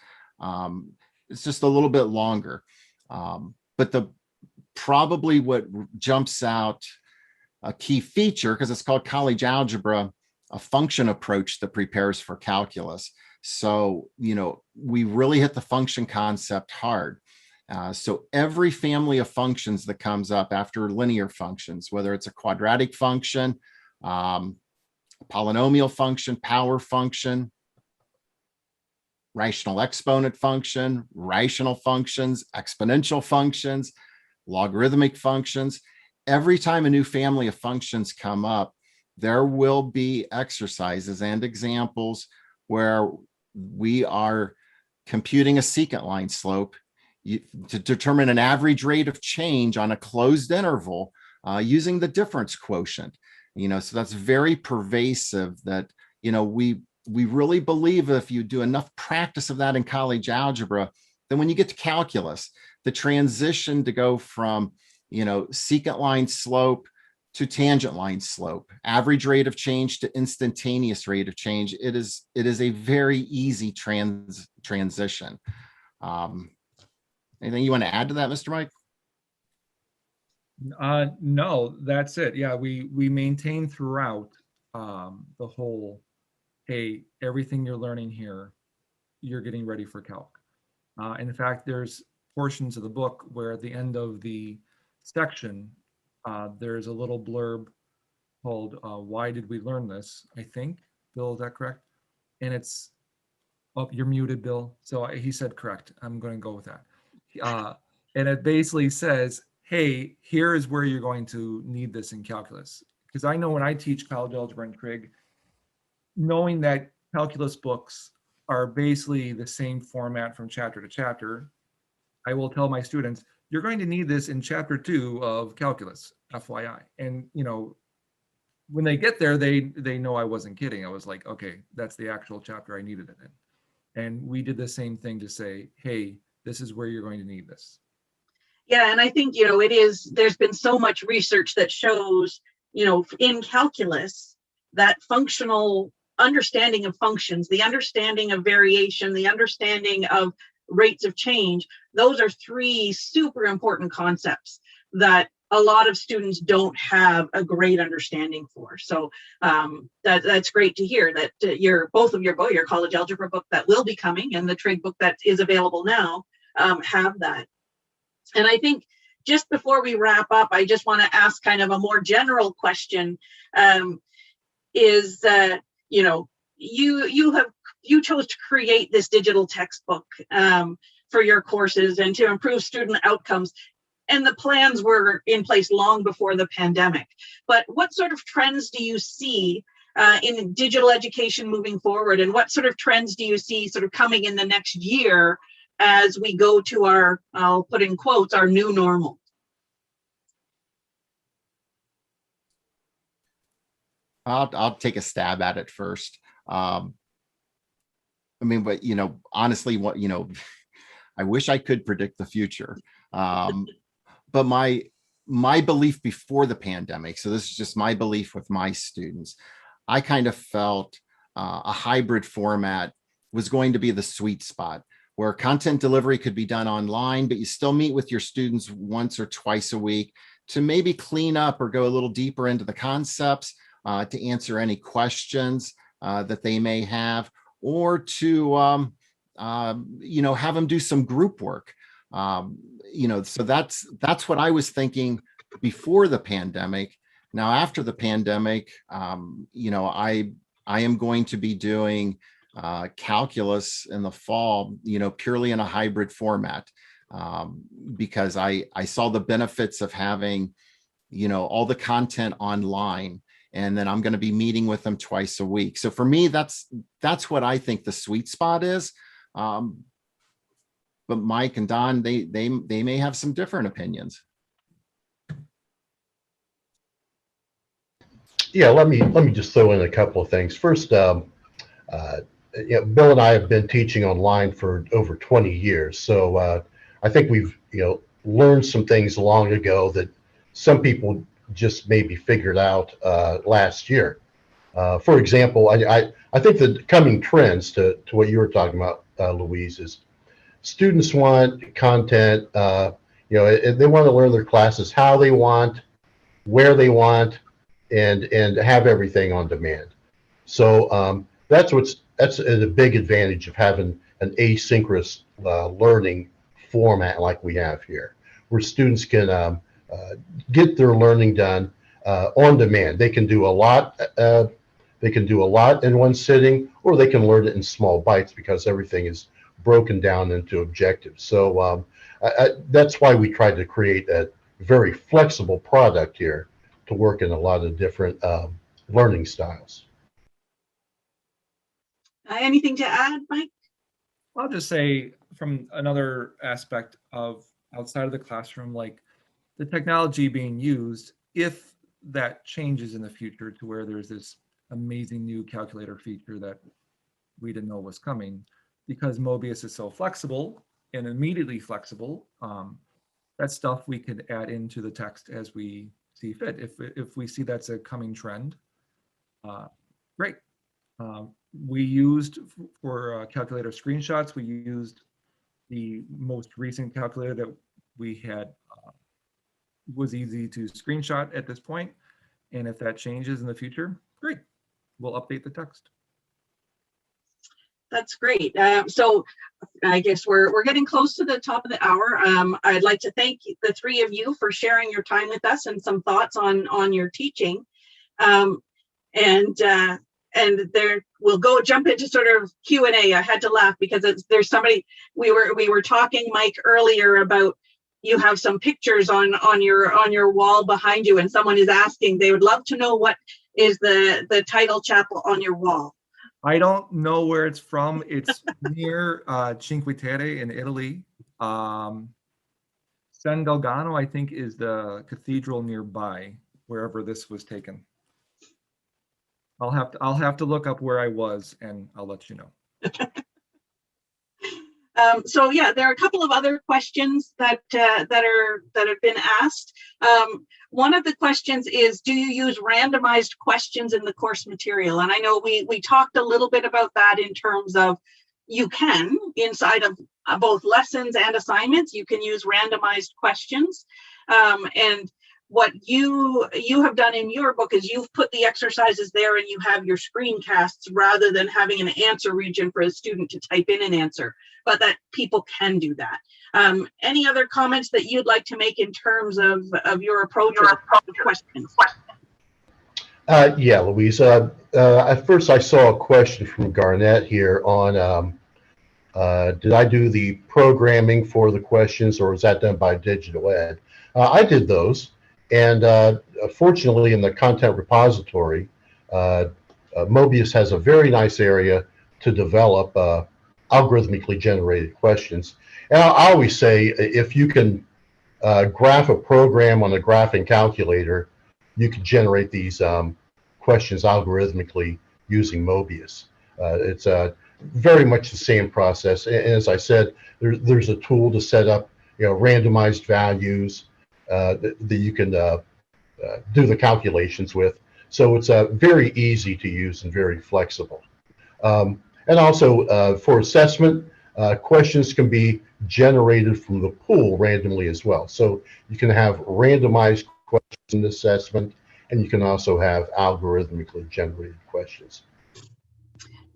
It's just a little bit longer. But probably what jumps out, a key feature, because it's called college algebra, a function approach that prepares for calculus. So, we really hit the function concept hard. So every family of functions that comes up after linear functions, whether it's a quadratic function, polynomial function, power function, rational exponent function, rational functions, exponential functions, logarithmic functions. Every time a new family of functions come up, there will be exercises and examples where we are computing a secant line slope to determine an average rate of change on a closed interval using the difference quotient. So that's very pervasive that, we really believe if you do enough practice of that in college algebra, then when you get to calculus, the transition to go from, secant line slope to tangent line slope, average rate of change to instantaneous rate of change, it is a very easy transition. Anything you want to add to that, Mr. Mike? No, that's it. Yeah, we maintain throughout the whole, hey, everything you're learning here you're getting ready for calc. In fact, there's portions of the book where at the end of the section, there's a little blurb called Why Did We Learn This? I think. Bill, is that correct? And it's, oh, you're muted, Bill. So he said correct. I'm going to go with that. And it basically says, hey, here is where you're going to need this in calculus. Because I know when I teach college algebra and trig, knowing that calculus books are basically the same format from chapter to chapter, I will tell my students, you're going to need this in chapter 2 of calculus, FYI. And, you know, when they get there, they know I wasn't kidding. I was like, okay, that's the actual chapter I needed it in. And we did the same thing to say, hey, this is where you're going to need this. Yeah, and I think, you know, there's been so much research that shows, you know, in calculus, that functional understanding of functions, the understanding of variation, the understanding of rates of change, those are 3 super important concepts that a lot of students don't have a great understanding for. So that's great to hear that both of your college algebra book that will be coming and the trig book that is available now have that. And I think just before we wrap up, I just want to ask kind of a more general question. You know, you chose to create this digital textbook for your courses and to improve student outcomes. And the plans were in place long before the pandemic. But what sort of trends do you see in digital education moving forward? And what sort of trends do you see sort of coming in the next year as we go to our, I'll put in quotes, our new normal? I'll take a stab at it first. I mean, but, you know, honestly, what, you know, I wish I could predict the future. But my belief before the pandemic, so this is just my belief with my students, I kind of felt a hybrid format was going to be the sweet spot, where content delivery could be done online, but you still meet with your students once or twice a week to maybe clean up or go a little deeper into the concepts, to answer any questions that they may have, or to you know, have them do some group work. You know, so that's what I was thinking before the pandemic. Now, after the pandemic, you know, I am going to be doing calculus in the fall, you know, purely in a hybrid format, because I saw the benefits of having, you know, all the content online, and then I'm going to be meeting with them twice a week. So for me, that's what I think the sweet spot is. But Mike and Don, they may have some different opinions. Yeah, let me just throw in a couple of things. First, you know, Bill and I have been teaching online for over 20 years, so I think we've, you know, learned some things long ago that some people just maybe figured out last year. For example, I think the coming trends to what you were talking about, Louise, is students want content, you know, they want to learn their classes how they want, where they want, and have everything on demand. So that's a big advantage of having an asynchronous learning format like we have here, where students can get their learning done on demand. They can do a lot. They can do a lot in one sitting, or they can learn it in small bites because everything is broken down into objectives. So that's why we tried to create a very flexible product here to work in a lot of different learning styles. Anything to add, Mike? I'll just say from another aspect of outside of the classroom, like the technology being used, if that changes in the future to where there's this amazing new calculator feature that we didn't know was coming, because Mobius is so flexible and immediately flexible, that stuff we could add into the text as we see fit. If we see that's a coming trend, great. We used for calculator screenshots, we used the most recent calculator that we had, was easy to screenshot at this point. And if that changes in the future, great, we'll update the text. That's great. So I guess we're getting close to the top of the hour. I'd like to thank the three of you for sharing your time with us and some thoughts on your teaching. And there we'll jump into sort of Q&A. I had to laugh because there's somebody we were talking, Mike, earlier about you have some pictures on your wall behind you, and someone is asking they would love to know what is the title chapel on your wall. I don't know where it's from. It's near Cinque Terre in Italy. San Galgano, I think, is the cathedral nearby, wherever this was taken. I'll have to look up where I was, and I'll let you know. So yeah, there are a couple of other questions that have been asked. One of the questions is, do you use randomized questions in the course material? And I know we talked a little bit about that in terms of you can, inside of both lessons and assignments, you can use randomized questions. And what you have done in your book is you've put the exercises there and you have your screencasts rather than having an answer region for a student to type in an answer, but that people can do that. Any other comments that you'd like to make in terms of your approach or questions? Yeah, Louise. At first, I saw a question from Garnett here on did I do the programming for the questions, or was that done by DigitalEd? I did those. And fortunately, in the content repository, Mobius has a very nice area to develop algorithmically generated questions. And I always say, if you can graph a program on a graphing calculator, you can generate these questions algorithmically using Mobius. It's very much the same process. And as I said, there's a tool to set up, randomized values that you can do the calculations with. So it's very easy to use and very flexible. And also for assessment, questions can be generated from the pool randomly as well. So you can have randomized questions in assessment, and you can also have algorithmically generated questions.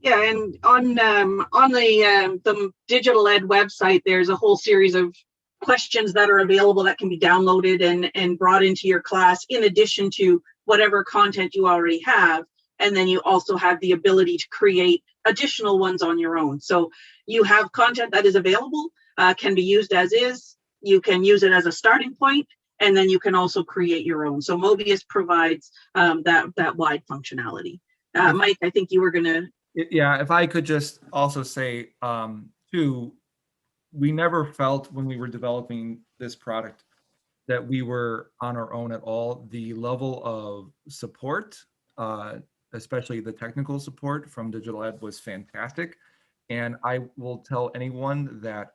Yeah, and on the DigitalEd website, there's a whole series of questions that are available that can be downloaded and brought into your class in addition to whatever content you already have. And then you also have the ability to create additional ones on your own. So you have content that is available, can be used as is. You can use it as a starting point, and then you can also create your own. So Mobius provides that wide functionality. Mike, I think you were going to. Yeah, if I could just also say, too, we never felt when we were developing this product that we were on our own at all. The level of support, especially the technical support from DigitalEd, was fantastic. And I will tell anyone that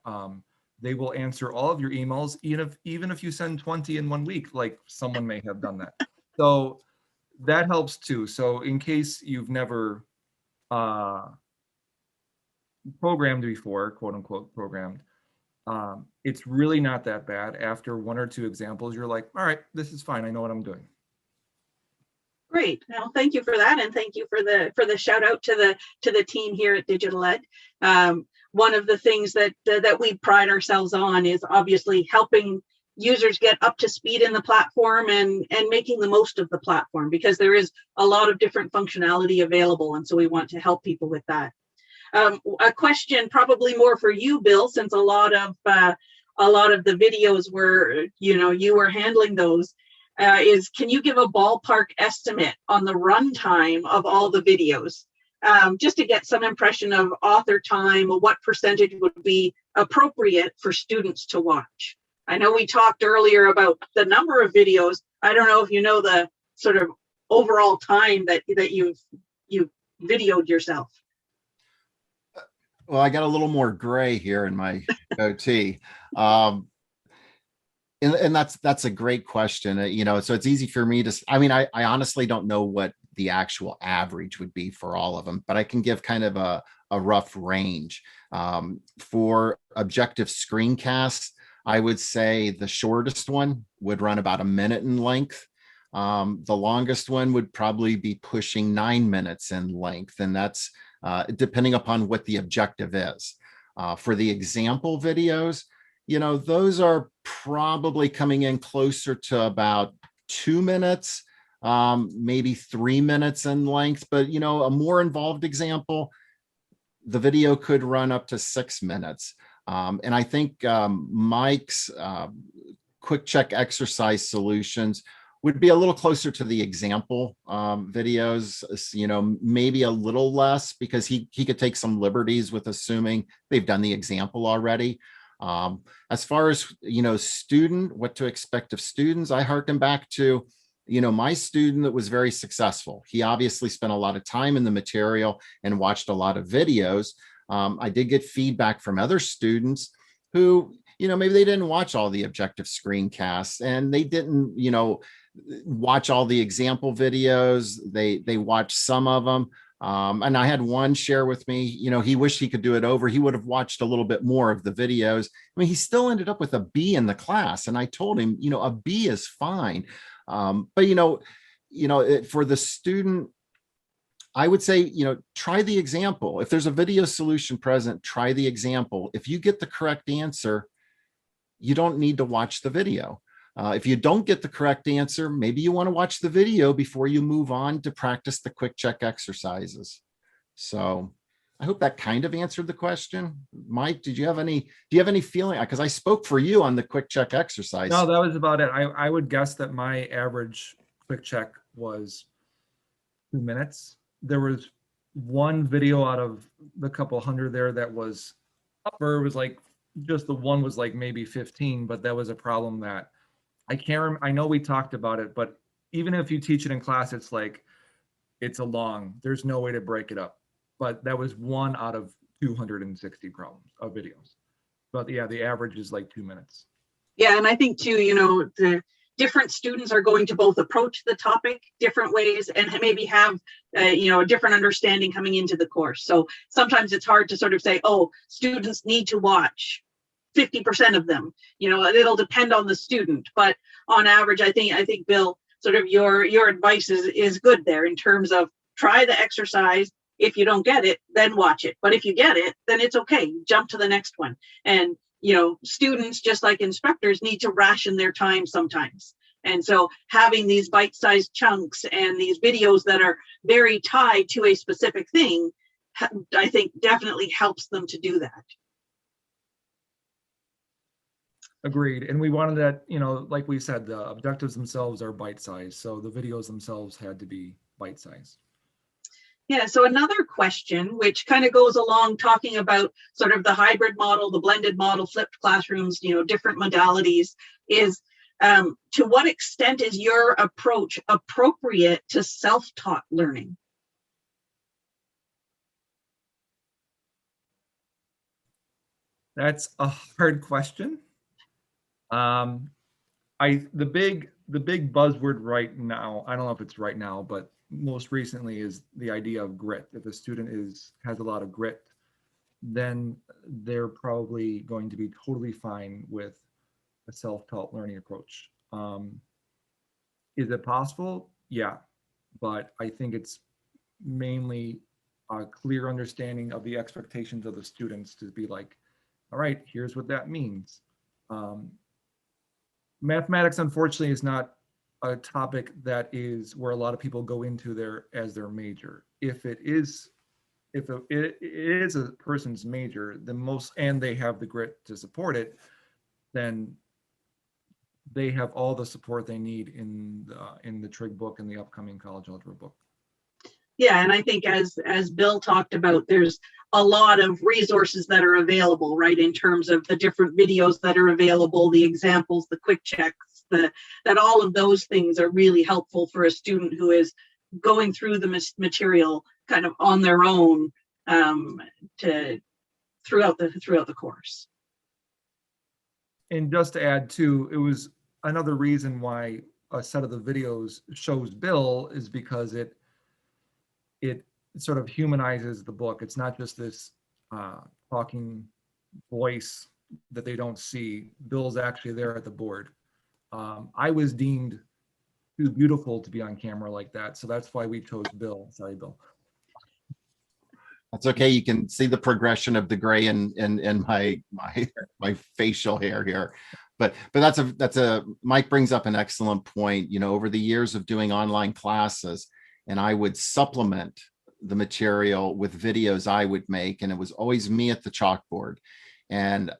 they will answer all of your emails, even if you send 20 in 1 week, like someone may have done that. So that helps too. So in case you've never programmed before, quote unquote programmed, it's really not that bad. After 1 or 2 examples, you're like, all right, this is fine. I know what I'm doing. Great. Well, thank you for that, and thank you for the shout out to the team here at DigitalEd. One of the things that we pride ourselves on is obviously helping users get up to speed in the platform and making the most of the platform, because there is a lot of different functionality available, and so we want to help people with that. A question probably more for you, Bill, since a lot of the videos were, you were handling those, is can you give a ballpark estimate on the runtime of all the videos, just to get some impression of author time, or what percentage would be appropriate for students to watch? I know we talked earlier about the number of videos. I don't know if you know the sort of overall time that you've videoed yourself. Well, I got a little more gray here in my goatee. And that's a great question. So it's easy for me to, I honestly don't know what the actual average would be for all of them, but I can give kind of a rough range. For objective screencasts, I would say the shortest one would run about 1 minute in length. The longest one would probably be pushing 9 minutes in length, and that's depending upon what the objective is. For the example videos, those are probably coming in closer to about 2 minutes, maybe 3 minutes in length. But, a more involved example, the video could run up to 6 minutes. And I think Mike's quick check exercise solutions would be a little closer to the example videos, maybe a little less, because he could take some liberties with assuming they've done the example already. As far as, what to expect of students, I harken back to, my student that was very successful. He obviously spent a lot of time in the material and watched a lot of videos. I did get feedback from other students who, maybe they didn't watch all the objective screencasts, and they didn't, watch all the example videos. They watched some of them. And I had one share with me, he wished he could do it over. He would have watched a little bit more of the videos. I mean, he still ended up with a B in the class. And I told him, a B is fine. But, for the student, I would say, try the example. If there's a video solution present, try the example. If you get the correct answer, you don't need to watch the video. If you don't get the correct answer, maybe you want to watch the video before you move on to practice the quick check exercises. So I hope that kind of answered the question. Mike, do you have any feeling? Because I spoke for you on the quick check exercise. No, that was about it. I would guess that my average quick check was 2 minutes. There was one video out of the couple hundred there that was upper, was like, just the one was like maybe 15, but that was a problem that I can't remember. I know we talked about it, but even if you teach it in class, it's like, there's no way to break it up. But that was 1 out of 260 problems of videos. But yeah, the average is like 2 minutes. Yeah, and I think too, the different students are going to both approach the topic different ways and maybe have, a different understanding coming into the course. So sometimes it's hard to sort of say, oh, students need to watch 50% of them. It'll depend on the student, but on average, I think Bill, sort of your advice is good there in terms of try the exercise. If you don't get it, then watch it. But if you get it, then it's okay. Jump to the next one. And students, just like instructors, need to ration their time sometimes. And so having these bite-sized chunks and these videos that are very tied to a specific thing, I think definitely helps them to do that. Agreed. And we wanted that, like we said, the objectives themselves are bite-sized. So the videos themselves had to be bite-sized. Yeah, so another question, which kind of goes along talking about sort of the hybrid model, the blended model, flipped classrooms, different modalities, is to what extent is your approach appropriate to self-taught learning? That's a hard question. The big buzzword right now, I don't know if it's right now, but most recently is the idea of grit. If a student has a lot of grit, then they're probably going to be totally fine with a self-taught learning approach. Is it possible? Yeah, but I think it's mainly a clear understanding of the expectations of the students to be like, all right, here's what that means. Mathematics, unfortunately, is not a topic that is where a lot of people go into as their major. If it is a person's major, and they have the grit to support it, then they have all the support they need in the Trig book and the upcoming college algebra book. Yeah, and I think as Bill talked about, there's a lot of resources that are available, right, in terms of the different videos that are available, the examples, the quick checks, that all of those things are really helpful for a student who is going through the material kind of on their own throughout the course. And just to add too, it was another reason why a set of the videos shows Bill is because it sort of humanizes the book. It's not just this talking voice that they don't see. Bill's actually there at the board. I was deemed too beautiful to be on camera like that. So that's why we chose Bill. Sorry, Bill. That's okay. You can see the progression of the gray in my facial hair here. But that's a Mike brings up an excellent point. You know, over the years of doing online classes, and I would supplement the material with videos I would make, and it was always me at the chalkboard. And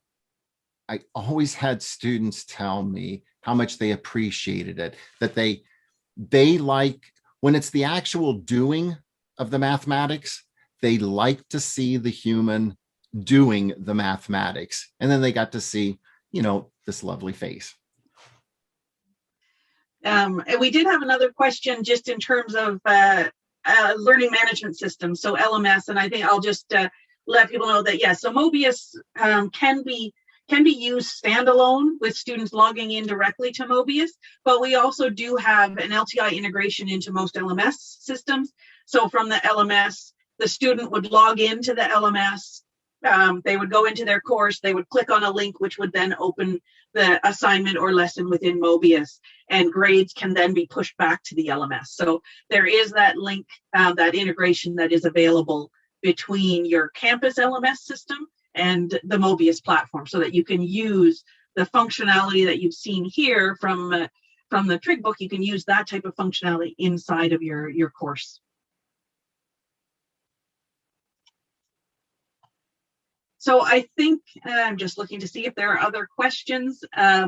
I always had students tell me how much they appreciated it, that they like when it's the actual doing of the mathematics, they like to see the human doing the mathematics. And then they got to see, you know, this lovely face. And we did have another question just in terms of learning management systems, so LMS, and I think I'll just let people know that, yes, so Mobius can be used standalone with students logging in directly to Mobius, but we also do have an LTI integration into most LMS systems. So from the LMS, the student would log into the LMS, they would go into their course, they would click on a link, which would then open the assignment or lesson within Mobius, and grades can then be pushed back to the LMS. So there is that link, that integration that is available between your campus LMS system and the Mobius platform, so that you can use the functionality that you've seen here from the Trig book. You can use that type of functionality inside of your course. So I think I'm just looking to see if there are other questions. There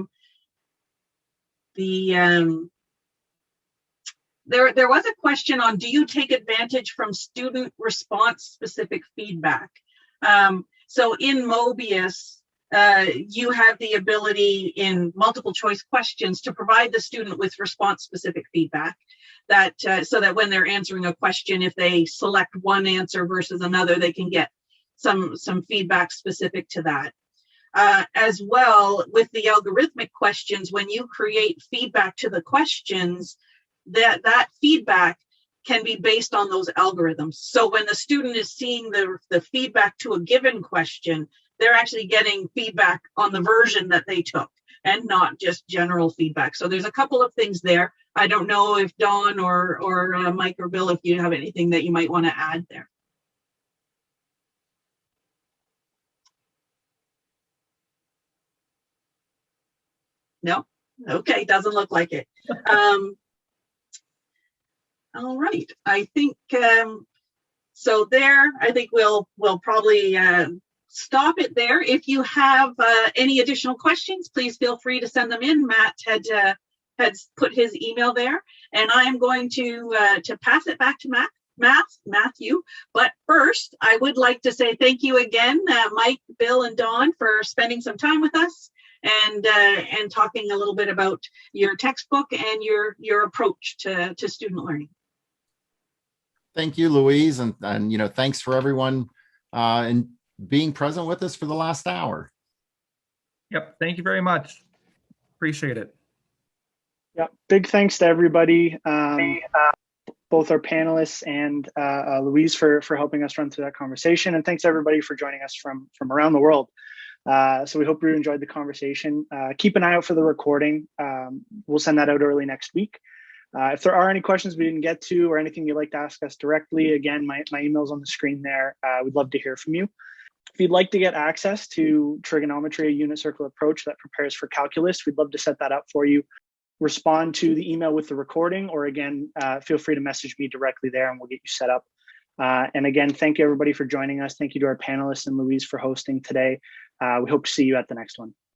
was a question on, do you take advantage from student response specific feedback? So in Mobius, you have the ability in multiple choice questions to provide the student with response specific feedback, that so that when they're answering a question, if they select one answer versus another, they can get some feedback specific to that. As well, with the algorithmic questions, when you create feedback to the questions, that feedback can be based on those algorithms. So when the student is seeing the feedback to a given question, they're actually getting feedback on the version that they took and not just general feedback. So there's a couple of things there. I don't know if Dawn or Mike or Bill, if you have anything that you might want to add there. No? Okay, doesn't look like it. All right, I think so there, I think we'll probably stop it there. If you have any additional questions, please feel free to send them in. Matt had put his email there, and I'm going to pass it back to Matthew. But first, I would like to say thank you again, Mike, Bill, and Dawn, for spending some time with us and talking a little bit about your textbook and your approach to student learning. Thank you, Louise, and you know, thanks for everyone and being present with us for the last hour. Yep, thank you very much. Appreciate it. Yep, big thanks to everybody, both our panelists and Louise for helping us run through that conversation, and thanks everybody for joining us from around the world. So we hope you enjoyed the conversation. Keep an eye out for the recording. We'll send that out early next week. If there are any questions we didn't get to or anything you'd like to ask us directly, again, my email's on the screen there. We'd love to hear from you. If you'd like to get access to Trigonometry, a unit circle approach that prepares for calculus, we'd love to set that up for you. Respond to the email with the recording, or again, feel free to message me directly there and we'll get you set up. And again, thank you everybody for joining us. Thank you to our panelists and Louise for hosting today. We hope to see you at the next one.